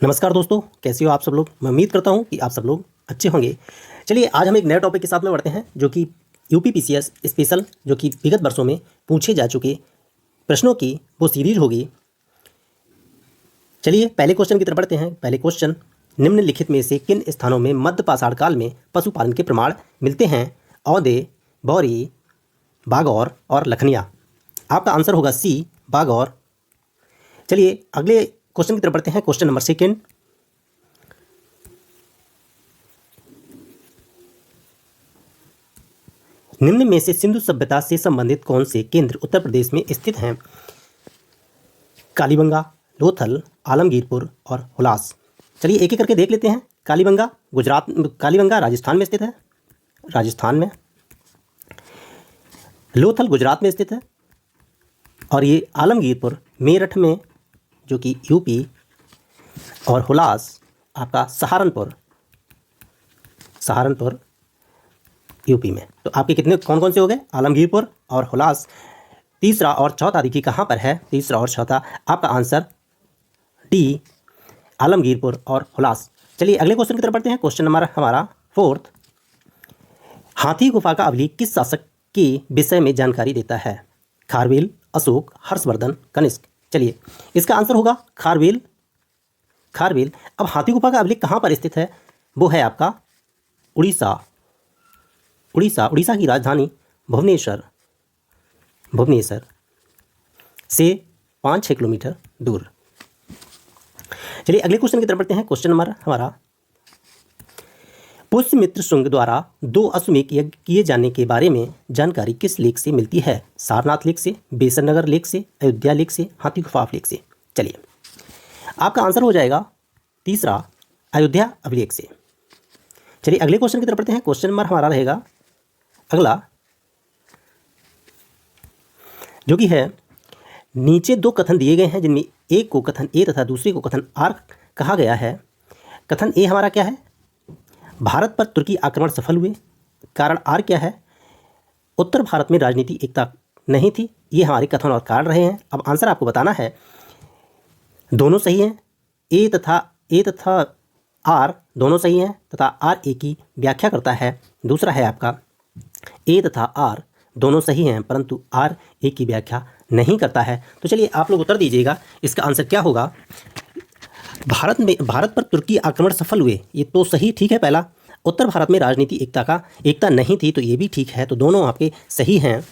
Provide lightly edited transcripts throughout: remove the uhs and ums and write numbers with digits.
नमस्कार दोस्तों, कैसे हो आप सब लोग। मैं उम्मीद करता हूं कि आप सब लोग अच्छे होंगे। चलिए आज हम एक नए टॉपिक के साथ में बढ़ते हैं जो कि यूपीपीसीएस स्पेशल जो कि विगत वर्षों में पूछे जा चुके प्रश्नों की वो सीरीज होगी। चलिए पहले क्वेश्चन की तरफ बढ़ते हैं। पहले क्वेश्चन, निम्नलिखित में से किन स्थानों में मध्य पाषाण काल में पशुपालन के प्रमाण मिलते हैं? औदे, बौरी, बागौर और लखनिया। आपका आंसर होगा सी, बागौर। चलिए अगले क्वेश्चन की तरफ बढ़ते हैं। क्वेश्चन नंबर सेकेंड, निम्न में से सिंधु सभ्यता से संबंधित कौन से केंद्र उत्तर प्रदेश में स्थित हैं? कालीबंगा, लोथल, आलमगीरपुर और हुलास। चलिए एक एक करके देख लेते हैं। कालीबंगा राजस्थान में स्थित है, राजस्थान में। लोथल गुजरात में स्थित है और ये आलमगीरपुर मेरठ में जो कि यूपी, और हुलास आपका सहारनपुर यूपी में। तो आपके कितने कौन कौन से हो गए? आलमगीरपुर और हुलास। तीसरा और चौथा देखिए कहाँ पर है। तीसरा और चौथा आपका आंसर डी, आलमगीरपुर और हुलास। चलिए अगले क्वेश्चन की तरफ बढ़ते हैं। क्वेश्चन नंबर हमारा फोर्थ, हाथी गुफा का अभिलेख किस शासक के विषय में जानकारी देता है? खारवेल, अशोक, हर्षवर्धन, कनिष्क। चलिए इसका आंसर होगा खारवेल। अब हाथी गुफा का अभिलेख कहाँ पर स्थित है? वो है आपका उड़ीसा की राजधानी भुवनेश्वर से 5-6 किलोमीटर दूर। चलिए अगले क्वेश्चन की तरफ बढ़ते हैं। क्वेश्चन नंबर हमारा, पुष्यमित्र शुंग द्वारा 2 अश्वमेध यज्ञ किए जाने के बारे में जानकारी किस लेख से मिलती है? सारनाथ लेख से, बेसनगर लेख से, अयोध्या लेख से, हाथी गुफा लेख से। चलिए आपका आंसर हो जाएगा तीसरा, अयोध्या अभिलेख से। चलिए अगले क्वेश्चन की तरफ बढ़ते हैं। क्वेश्चन नंबर हमारा रहेगा अगला जो कि है, नीचे 2 कथन दिए गए हैं जिनमें एक को कथन ए तथा दूसरे को कथन आर कहा गया है। कथन ए हमारा क्या है? भारत पर तुर्की आक्रमण सफल हुए। कारण आर क्या है? उत्तर भारत में राजनीति एकता नहीं थी। ये हमारे कथन और कारण रहे हैं। अब आंसर आपको बताना है। दोनों सही हैं, ए तथा आर दोनों सही हैं तथा आर ए की व्याख्या करता है। दूसरा है आपका, ए तथा आर दोनों सही हैं परंतु आर ए की व्याख्या नहीं करता है। तो चलिए आप लोग उत्तर दीजिएगा, इसका आंसर क्या होगा? भारत पर तुर्की आक्रमण सफल हुए, ये तो सही ठीक है पहला। उत्तर भारत में राजनीति एकता नहीं थी, तो ये भी ठीक है। तो दोनों आपके सही हैं।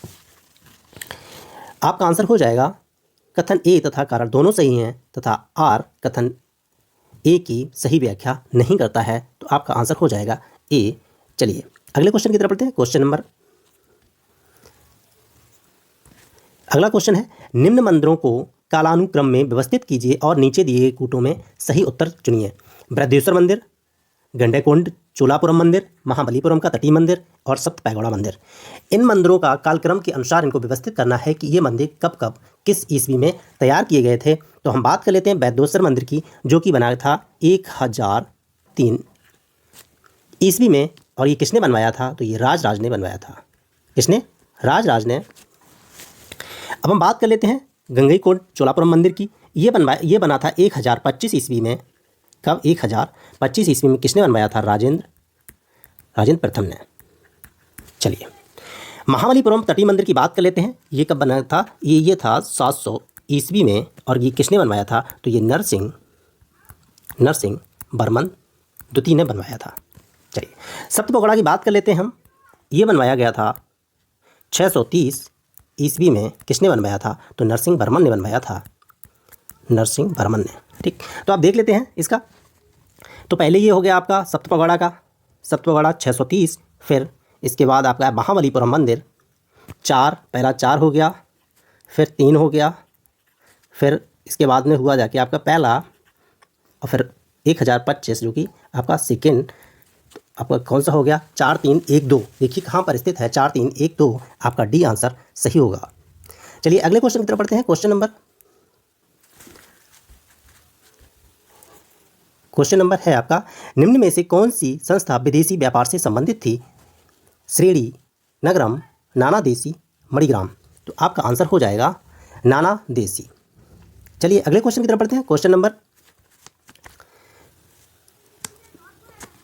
आपका आंसर हो जाएगा कथन ए तथा कारण दोनों सही हैं तथा आर कथन ए की सही व्याख्या नहीं करता है। तो आपका आंसर हो जाएगा ए। चलिए अगले क्वेश्चन की तरफ बढ़ते हैं। अगला क्वेश्चन है, निम्न मंदिरों को कालानुक्रम में व्यवस्थित कीजिए और नीचे दिए गए कूटों में सही उत्तर चुनिए। बृहदेश्वर मंदिर, गंडैकोंड चोलापुरम मंदिर, महाबलीपुरम का तटीय मंदिर और सप्त पैगोड़ा मंदिर। इन मंदिरों का कालक्रम के अनुसार इनको व्यवस्थित करना है कि ये मंदिर कब किस ईस्वी में तैयार किए गए थे। तो हम बात कर लेते हैं बृहदेश्वर मंदिर की, जो कि बनाया था 1003 ईस्वी में। और ये किसने बनवाया था? तो ये राजराज ने बनवाया था। किसने? राजराज ने। अब हम बात कर लेते हैं गंगईकोंड चोलापुरम मंदिर की। ये बना था 1025 ईस्वी में। कब? 1025 ईस्वी में। किसने बनवाया था? राजेंद्र प्रथम ने। चलिए महाबलीपुरम तटीय मंदिर की बात कर लेते हैं। ये कब बना था? ये था 700 ईस्वी में। और ये किसने बनवाया था? तो ये नरसिंह वर्मन द्वितीय ने बनवाया था। चलिए सप्तपौगड़ा की बात कर लेते हैं हम। ये बनवाया गया था 630 ईस्वी में। किसने बनवाया था? तो नरसिंह वर्मन ने बनवाया था। ठीक, तो आप देख लेते हैं इसका। तो पहले ये हो गया आपका सप्तपौगड़ा 630। फिर इसके बाद आपका महाबलीपुरम मंदिर 4, पहला 4 हो गया, फिर 3 हो गया, फिर इसके बाद में हुआ जाके आपका पहला, और फिर 1025 जो कि आपका सेकेंड। आपका कौन सा हो गया? 4, 3, 1, 2। देखिए कहाँ पर स्थित है 4, 3, 1, 2। आपका डी आंसर सही होगा। चलिए अगले क्वेश्चन की तरफ बढ़ते हैं। क्वेश्चन नंबर है आपका, निम्न में से कौन सी संस्था विदेशी व्यापार से संबंधित थी? श्रेणी, नगरम, नाना देशी, मणिग्राम। तो आपका आंसर हो जाएगा नाना देशी। चलिए अगले क्वेश्चन की तरफ बढ़ते हैं। क्वेश्चन नंबर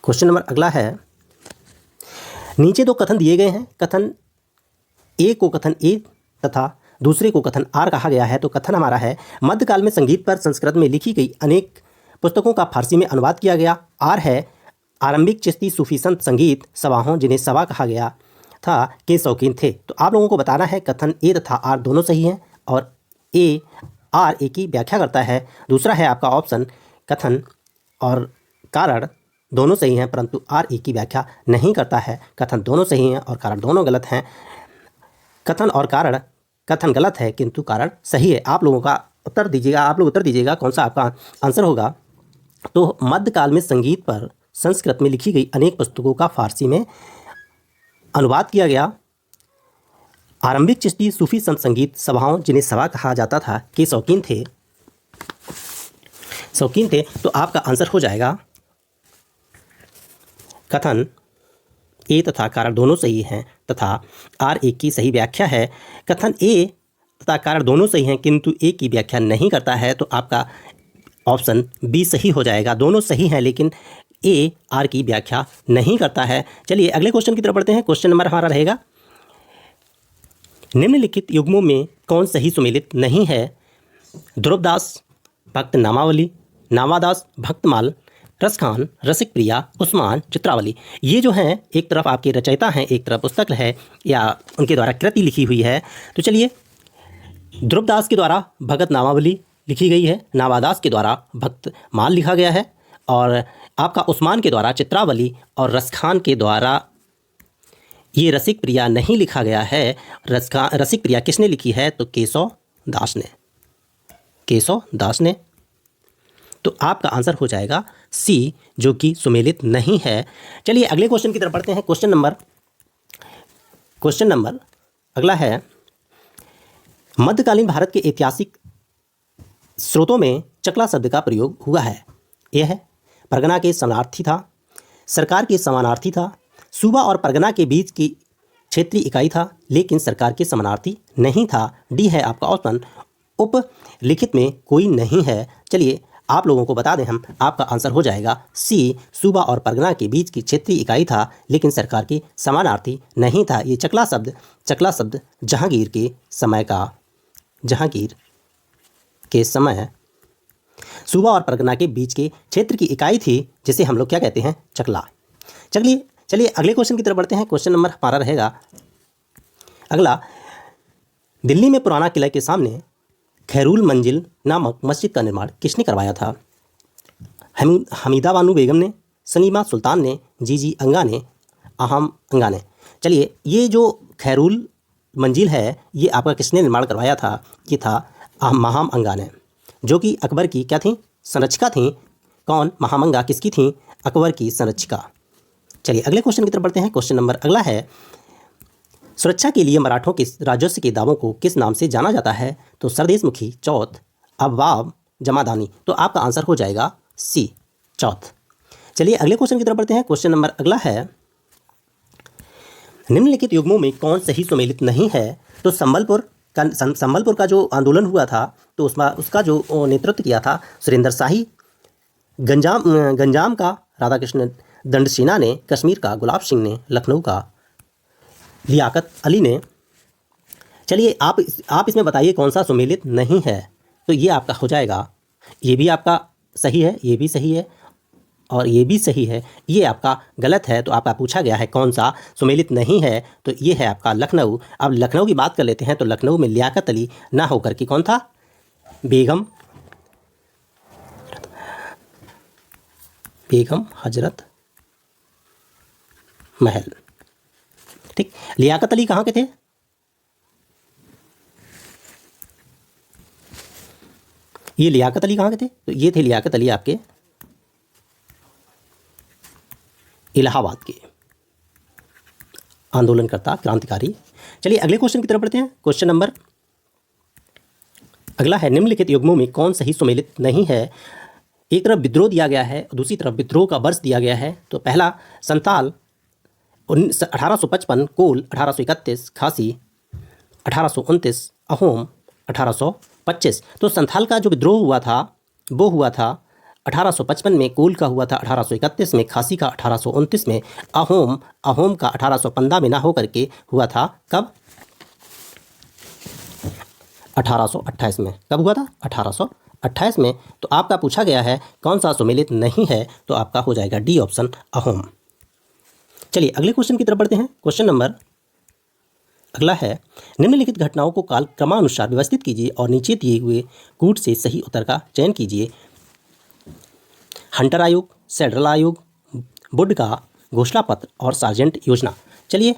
क्वेश्चन नंबर अगला है, नीचे दो कथन दिए गए हैं। कथन ए को कथन ए तथा दूसरे को कथन आर कहा गया है। तो कथन हमारा है, मध्यकाल में संगीत पर संस्कृत में लिखी गई अनेक पुस्तकों का फारसी में अनुवाद किया गया। आर है, आरंभिक चिश्ती सूफी संत संगीत सबाहों जिन्हें सबा कहा गया था के शौकीन थे। तो आप लोगों को बताना है कथन ए तथा आर दोनों सही हैं और ए आर ए की व्याख्या करता है। दूसरा है आपका ऑप्शन, कथन और कारण दोनों सही हैं परंतु आर ए की व्याख्या नहीं करता है। कथन दोनों सही हैं और कारण दोनों गलत हैं। कथन और कारण, कथन गलत है किंतु कारण सही है। आप लोगों का उत्तर दीजिएगा, आप लोग उत्तर दीजिएगा कौन सा आपका आंसर होगा। तो मध्यकाल में संगीत पर संस्कृत में लिखी गई अनेक पुस्तकों का फारसी में अनुवाद किया गया। आरंभिक चिश्ती सूफी संत संगीत सभाओं जिन्हें सबा कहा जाता था के शौकीन थे। तो आपका आंसर हो जाएगा कथन ए तथा कारण दोनों सही हैं तथा आर ए की सही व्याख्या है। कथन ए तथा कारण दोनों सही हैं किंतु ए की व्याख्या नहीं करता है। तो आपका ऑप्शन बी सही हो जाएगा। दोनों सही हैं लेकिन ए आर की व्याख्या नहीं करता है। चलिए अगले क्वेश्चन की तरफ बढ़ते हैं। क्वेश्चन नंबर हमारा रहेगा, निम्नलिखित युग्मों में कौन सही सुमेलित नहीं है। ध्रुवदास भक्त नामावली, नावादास भक्तमाल, रसखान रसिक प्रिया, उस्मान चित्रावली। ये जो हैं एक तरफ आपके रचयिता हैं, एक तरफ पुस्तक है या उनके द्वारा कृति लिखी हुई है। तो चलिए, ध्रुवदास के द्वारा भगत नामावली लिखी गई है, नावादास के द्वारा भक्त माल लिखा गया है और आपका उस्मान के द्वारा चित्रावली और रसखान के द्वारा ये रसिक प्रिया नहीं लिखा गया है। रसिक प्रिया किसने लिखी है? तो केशव दास ने। तो आपका आंसर हो जाएगा सी, जो कि सुमेलित नहीं है। चलिए अगले क्वेश्चन की तरफ बढ़ते हैं। क्वेश्चन नंबर अगला है, मध्यकालीन भारत के ऐतिहासिक स्रोतों में चकला शब्द का प्रयोग हुआ है। यह है, परगना के समानार्थी था, सरकार के समानार्थी था, सूबा और परगना के बीच की क्षेत्रीय इकाई था लेकिन सरकार के समानार्थी नहीं था। डी है आपका ऑप्शन, उपलिखित में कोई नहीं है। चलिए आप लोगों को बता दें हम, आपका आंसर हो जाएगा सी, सूबा और परगना के बीच की क्षेत्रीय इकाई था लेकिन सरकार के समानार्थी नहीं था। ये चकला शब्द जहांगीर के समय सूबा और परगना के बीच के क्षेत्र की इकाई थी जिसे हम लोग क्या कहते हैं? चकला। चलिए अगले क्वेश्चन की तरफ बढ़ते हैं। क्वेश्चन नंबर हमारा रहेगा अगला, दिल्ली में पुराना किला के सामने खैरुल मंजिल नामक मस्जिद का निर्माण किसने करवाया था? हमीदा बानो बेगम ने, सलीमा सुल्तान ने, जीजी अंगा ने, अहम अंगा ने। चलिए ये जो खैरुल मंजिल है ये आपका किसने निर्माण करवाया था? ये था महाम अंगा ने, जो कि अकबर की क्या थी? संरक्षिका थी। कौन? महामंगा किसकी थी? अकबर की संरक्षिका। चलिए अगले क्वेश्चन की तरफ बढ़ते हैं। क्वेश्चन नंबर अगला है, सुरक्षा के लिए मराठों के राजस्व के दावों को किस नाम से जाना जाता है? तो सरदेशमुखी, चौथ, अबवाब, जमादानी। तो आपका आंसर हो जाएगा सी, चौथ। चलिए अगले क्वेश्चन की तरफ बढ़ते हैं। क्वेश्चन नंबर अगला है, निम्नलिखित युग्मों में कौन सही सुमेलित नहीं है? तो संबलपुर का जो आंदोलन हुआ था तो उसका जो नेतृत्व किया था सुरेंद्र शाही, गंजाम का राधाकृष्ण दंडसेना ने, कश्मीर का गुलाब सिंह ने, लखनऊ का लियाकत अली ने। चलिए आप इसमें बताइए कौन सा सुमेलित नहीं है? तो ये आपका हो जाएगा, ये भी आपका सही है, ये भी सही है और ये भी सही है। ये आपका गलत है। तो आपका पूछा गया है कौन सा सुमेलित नहीं है, तो ये है आपका लखनऊ। अब लखनऊ की बात कर लेते हैं। तो लखनऊ में लियाकत अली ना होकर के कौन था? बेगम हजरत महल। ठीक, लियाकत अली कहाँ के थे? ये लियाकत अली कहाँ के थे? तो ये थे लियाकत अली आपके इलाहाबाद के आंदोलनकर्ता, क्रांतिकारी। चलिए अगले क्वेश्चन की तरफ बढ़ते हैं। क्वेश्चन नंबर अगला है, निम्नलिखित युग्मों में कौन सही सुमेलित नहीं है? एक तरफ विद्रोह दिया गया है और दूसरी तरफ विद्रोह का वर्ष दिया गया है। तो पहला संताल 1855, कोल 1831, खासी 1829, अहोम 1825। तो संथाल का जो विद्रोह हुआ था वो हुआ था 1855 में कोल का हुआ था, 1831 में खासी का, 1829 में अहोम का, 1815 में ना होकर के हुआ था कब? 1828 में। कब हुआ था? 1828 में। तो आपका पूछा गया है कौन सा सुमेलित नहीं है, तो आपका हो जाएगा डी ऑप्शन अहोम। चलिए अगले क्वेश्चन की तरफ बढ़ते हैं। क्वेश्चन नंबर अगला है, निम्नलिखित घटनाओं को काल क्रमानुसार व्यवस्थित कीजिए और नीचे दिए हुए कूट से सही उत्तर का चयन कीजिए। हंटर आयोग, सेड्रल आयोग, वुड का घोषणा पत्र और सार्जेंट योजना। चलिए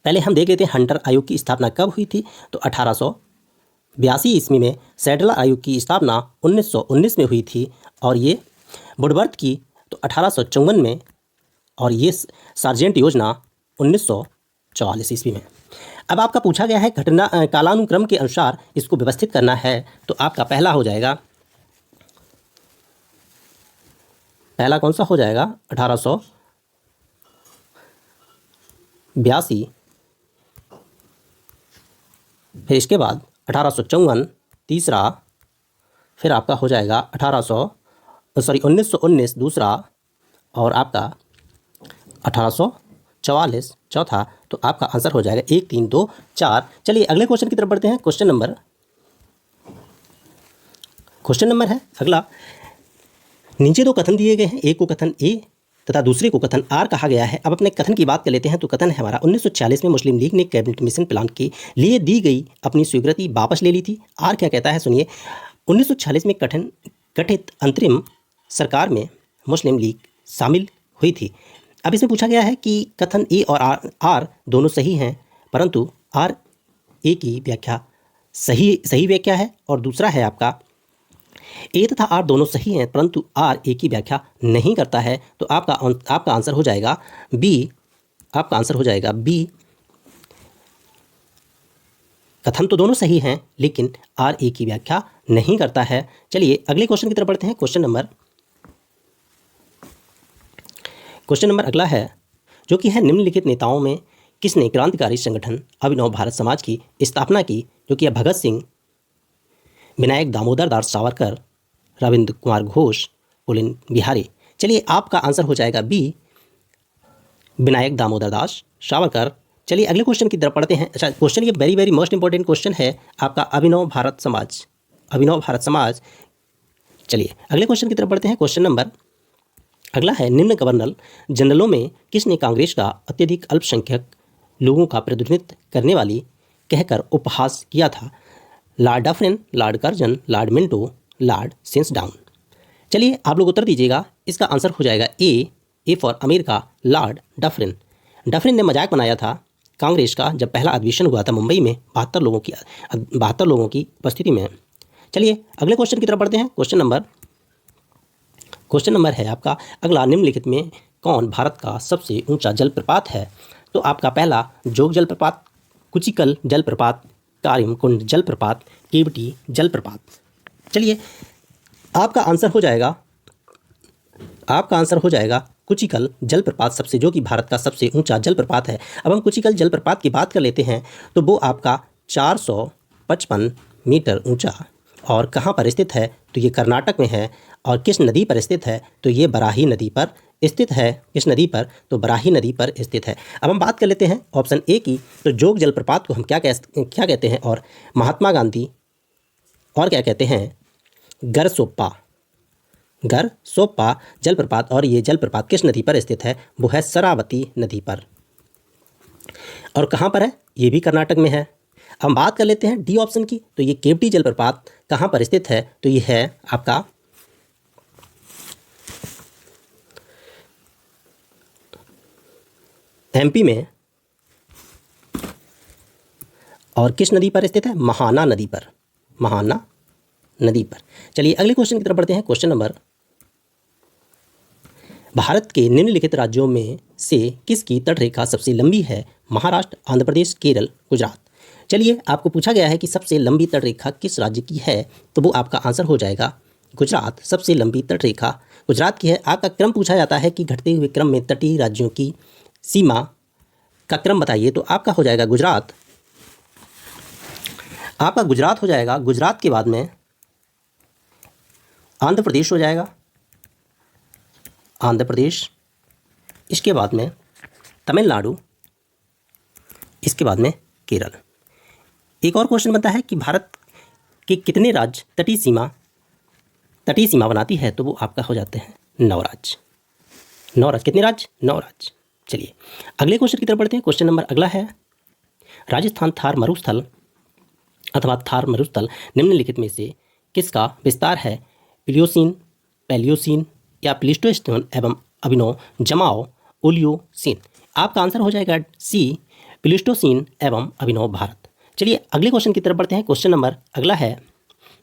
पहले हम देख लेते हैं हंटर आयोग की स्थापना कब हुई थी। तो 1882 ईस्वी में। सेड्रल आयोग की स्थापना 1919 में हुई थी और ये वुडवर्थ की तो 1854 में, और ये सार्जेंट योजना 1944 ईस्वी में। अब आपका पूछा गया है घटना कालानुक्रम के अनुसार इसको व्यवस्थित करना है। तो आपका पहला हो जाएगा, पहला कौन सा हो जाएगा? 1882, फिर इसके बाद 1854 तीसरा, फिर आपका हो जाएगा 1919 दूसरा, और आपका 1844 चौथा। तो आपका आंसर हो जाएगा 1 3 2 4। चलिए अगले क्वेश्चन की तरफ बढ़ते हैं। क्वेश्चन नंबर है अगला, नीचे दो कथन दिए गए हैं, एक को कथन ए तथा दूसरे को कथन आर कहा गया है। अब अपने कथन की बात कर लेते हैं। तो कथन है हमारा, 1946 में मुस्लिम लीग ने कैबिनेट मिशन प्लान के लिए दी गई अपनी स्वीकृति वापस ले ली थी। आर क्या कहता है सुनिए, 1946 में गठित अंतरिम सरकार में मुस्लिम लीग शामिल हुई थी। अब इसमें पूछा गया है कि कथन ए और आर दोनों सही हैं, परंतु आर ए की व्याख्या सही व्याख्या है, और दूसरा है आपका ए तथा आर दोनों सही हैं परंतु आर ए की व्याख्या नहीं करता है। तो आपका आंसर हो जाएगा बी। आपका आंसर हो जाएगा बी। कथन तो दोनों सही हैं लेकिन आर ए की व्याख्या नहीं करता है। चलिए अगले क्वेश्चन की तरफ बढ़ते हैं। क्वेश्चन नंबर अगला है, जो कि है निम्नलिखित नेताओं में किसने क्रांतिकारी संगठन अभिनव भारत समाज की स्थापना की? जो कि है भगत सिंह, विनायक दामोदर दास सावरकर, रविंद्र कुमार घोष, पुलिन बिहारी। चलिए आपका आंसर हो जाएगा बी, विनायक दामोदर दास सावरकर। चलिए अगले क्वेश्चन की तरफ पढ़ते हैं। अच्छा क्वेश्चन ये very very most important question है आपका, अभिनव भारत समाज। चलिए अगले क्वेश्चन की तरफ बढ़ते हैं। क्वेश्चन नंबर अगला है, निम्न गवर्नर जनरलों में किसने कांग्रेस का अत्यधिक अल्पसंख्यक लोगों का प्रतिनिधित्व करने वाली कहकर उपहास किया था? Lord Dufferin, Lord Curzon, Lord Minto, Lord Lansdowne. चलिए आप लोग उत्तर दीजिएगा। इसका आंसर हो जाएगा A for America, Lord Dufferin. Dufferin ने मजाक बनाया था कांग्रेस का जब पहला अधिवेशन हुआ था मुंबई में 72 लोगों की उपस्थिति में। चलिए अगले क्वेश्चन की तरफ बढ़ते हैं। क्वेश्चन नंबर है आपका अगला, निम्नलिखित में कौन भारत का सबसे ऊंचा जलप्रपात है? तो आपका पहला जोग जलप्रपात, कुचिकल जलप्रपात, कारिमकुंड जलप्रपात, केवटी जलप्रपात। चलिए आपका आंसर हो जाएगा कुचिकल जलप्रपात सबसे, जो कि भारत का सबसे ऊंचा जलप्रपात है। अब हम कुचिकल जलप्रपात की बात कर लेते हैं। तो वो आपका 455 मीटर ऊंचा और कहाँ पर स्थित है? तो ये कर्नाटक में है। और किस नदी पर स्थित है? तो ये बराही नदी पर स्थित है। किस नदी पर? तो बराही नदी पर स्थित है। अब हम बात कर लेते हैं ऑप्शन ए की। तो जोग जलप्रपात को हम क्या कहते हैं? और महात्मा गांधी और क्या कहते हैं? गरसोप्पा जलप्रपात। और ये जलप्रपात किस नदी पर स्थित है? वो है शरावती नदी पर। और कहाँ पर है? ये भी कर्नाटक में है। हम बात कर लेते हैं डी ऑप्शन की। तो ये केवटी जलप्रपात कहाँ पर स्थित है? तो ये है आपका एमपी में। और किस नदी पर स्थित है? महाना नदी पर। चलिए अगले क्वेश्चन की तरफ बढ़ते हैं। क्वेश्चन नंबर, भारत के निम्नलिखित राज्यों में से किसकी तटरेखा सबसे लंबी है? महाराष्ट्र, आंध्र प्रदेश, केरल, गुजरात। चलिए आपको पूछा गया है कि सबसे लंबी तटरेखा किस राज्य की है? तो वो आपका आंसर हो जाएगा गुजरात। सबसे लंबी तटरेखा गुजरात की है। आपका क्रम पूछा जाता है कि घटते हुए क्रम में तटीय राज्यों की सीमा का क्रम बताइए। तो आपका हो जाएगा गुजरात। आपका गुजरात हो जाएगा। गुजरात के बाद में आंध्र प्रदेश हो जाएगा। आंध्र प्रदेश, इसके बाद में तमिलनाडु, इसके बाद में केरल। एक और क्वेश्चन बनता है कि भारत के कितने राज्य तटीय सीमा बनाती है, तो वो आपका हो जाते हैं 9 राज्य। 9 राज्य, कितने राज्य? 9 राज्य। चलिए अगले क्वेश्चन की तरफ बढ़ते हैं। क्वेश्चन नंबर अगला है, राजस्थान थार मरुस्थल अथवा थार मरुस्थल निम्नलिखित में से किसका विस्तार है? प्लियोसीन, पैलियोसीन या प्लीस्टोस्टोन एवं अभिनव जमाव ओलियोसीन। आपका आंसर हो जाएगा सी, प्लीस्टोसीन एवं अभिनव भारत। चलिए अगले क्वेश्चन की तरफ बढ़ते हैं। क्वेश्चन नंबर अगला है,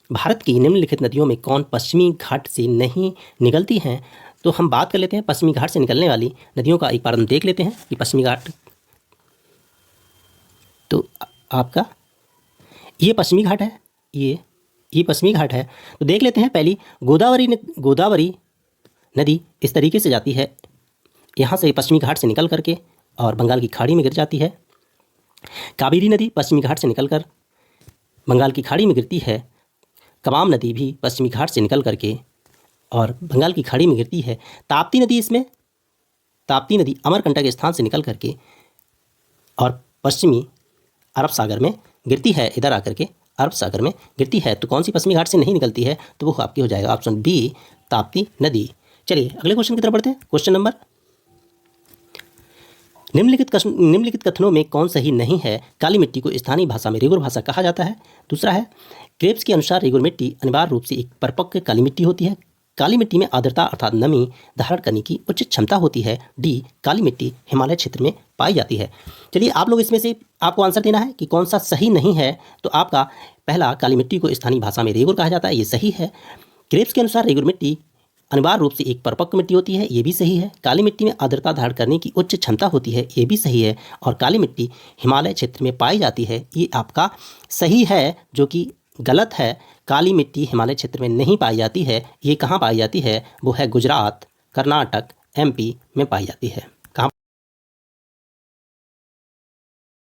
भारत की निम्नलिखित नदियों में कौन पश्चिमी घाट से नहीं निकलती हैं? तो हम बात कर लेते हैं पश्चिमी घाट से निकलने वाली नदियों का। एक बार हम देख लेते हैं कि पश्चिमी घाट, तो आपका ये पश्चिमी घाट है, ये पश्चिमी घाट है। तो देख लेते हैं, पहली गोदावरी नदी इस तरीके से जाती है, यहाँ से पश्चिमी घाट से निकल करके और बंगाल की खाड़ी में गिर जाती है। कावेरी नदी पश्चिमी घाट से निकलकर बंगाल की खाड़ी में गिरती है। कबाम नदी भी पश्चिमी घाट से निकल करके और बंगाल की खाड़ी में गिरती है। ताप्ती नदी अमरकंटक स्थान से निकल करके और पश्चिमी अरब सागर में गिरती है, इधर आकर के अरब सागर में गिरती है। तो कौन सी पश्चिमी घाट से नहीं निकलती है? तो वो आपकी हो जाएगा ऑप्शन बी, ताप्ती नदी। चलिए अगले क्वेश्चन की तरफ बढ़ते हैं। क्वेश्चन नंबर, निम्नलिखित कथनों में कौन सही नहीं है? काली मिट्टी को स्थानीय भाषा में रेगुर भाषा कहा जाता है। दूसरा है, क्रेब्स के अनुसार रेगुर मिट्टी अनिवार्य रूप से एक परिपक्व काली मिट्टी होती है। काली मिट्टी में आर्द्रता अर्थात नमी धारण करने की उच्च क्षमता होती है। डी, काली मिट्टी हिमालय क्षेत्र में पाई जाती है। चलिए आप लोग इसमें से आपको आंसर देना है कि कौन सा सही नहीं है। तो आपका पहला, काली मिट्टी को स्थानीय भाषा में रेगुर कहा जाता है, ये सही है। क्रेब्स के अनुसार रेगुर मिट्टी अनिवार्य रूप से एक परिपक्व मिट्टी होती है, ये भी सही है। काली मिट्टी में आर्द्रता धारण करने की उच्च क्षमता होती है, ये भी सही है। और काली मिट्टी हिमालय क्षेत्र में पाई जाती है, ये आपका सही है, जो कि गलत है। काली मिट्टी हिमालय क्षेत्र में नहीं पाई जाती है। ये कहाँ पाई जाती है? वो है गुजरात, कर्नाटक, MP में पाई जाती है।